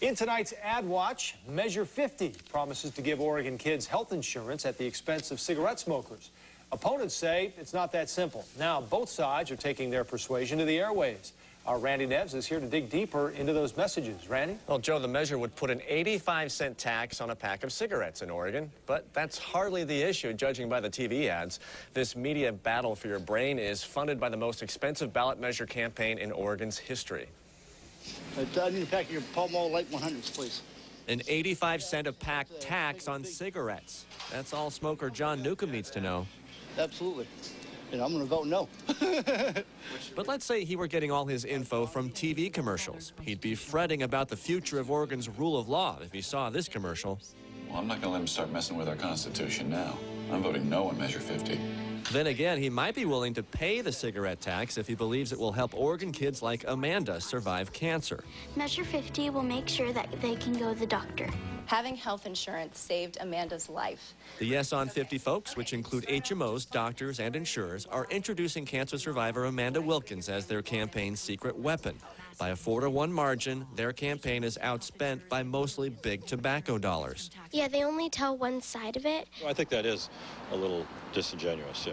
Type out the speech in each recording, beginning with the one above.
In tonight's Ad Watch, Measure 50 promises to give Oregon kids health insurance at the expense of cigarette smokers. Opponents say it's not that simple. Now, both sides are taking their persuasion to the airwaves. Our Randy Neves is here to dig deeper into those messages. Randy? Well, Joe, the measure would put an 85-cent tax on a pack of cigarettes in Oregon, but that's hardly the issue, judging by the TV ads. This media battle for your brain is funded by the most expensive ballot measure campaign in Oregon's history. I need a pack of your Pall Mall Light 100s, please. An 85-cent a pack tax on cigarettes. That's all smoker John Newcomb needs to know. Absolutely. And I'm going to vote no. But let's say he were getting all his info from TV commercials. He'd be fretting about the future of Oregon's rule of law if he saw this commercial. Well, I'm not going to let him start messing with our Constitution now. I'm voting no on Measure 50. Then again, he might be willing to pay the cigarette tax if he believes it will help Oregon kids like Amanda survive cancer. Measure 50 will make sure that they can go to the doctor. Having health insurance saved Amanda's life. The Yes on 50 folks, which include HMOs, doctors, and insurers, are introducing cancer survivor Amanda Wilkins as their campaign's secret weapon. By a 4-to-1 margin, their campaign is outspent by mostly big tobacco dollars. Yeah, they only tell one side of it. I think that is a little disingenuous, yeah.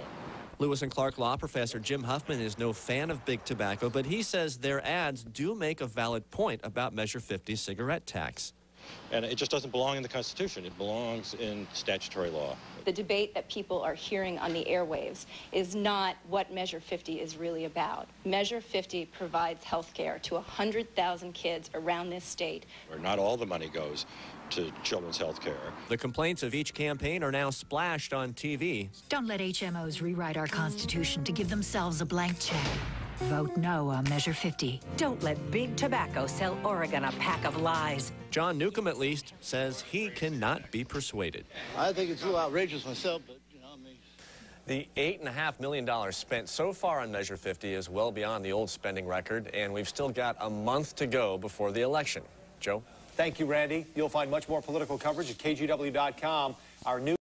Lewis and Clark law professor Jim Huffman is no fan of big tobacco, but he says their ads do make a valid point about Measure 50's cigarette tax. And it just doesn't belong in the Constitution. It belongs in statutory law. The debate that people are hearing on the airwaves is not what Measure 50 is really about. Measure 50 provides health care to 100,000 kids around this state. Where not all the money goes to children's health care. The complaints of each campaign are now splashed on TV. Don't let HMOs rewrite our Constitution to give themselves a blank check. Vote no on Measure 50. Don't let big tobacco sell Oregon a pack of lies. John Newcomb, at least, says he cannot be persuaded. I think it's a little outrageous myself, but, you know, I mean... The $8.5 million spent so far on Measure 50 is well beyond the old spending record, and we've still got a month to go before the election. Joe? Thank you, Randy. You'll find much more political coverage at KGW.com. Our new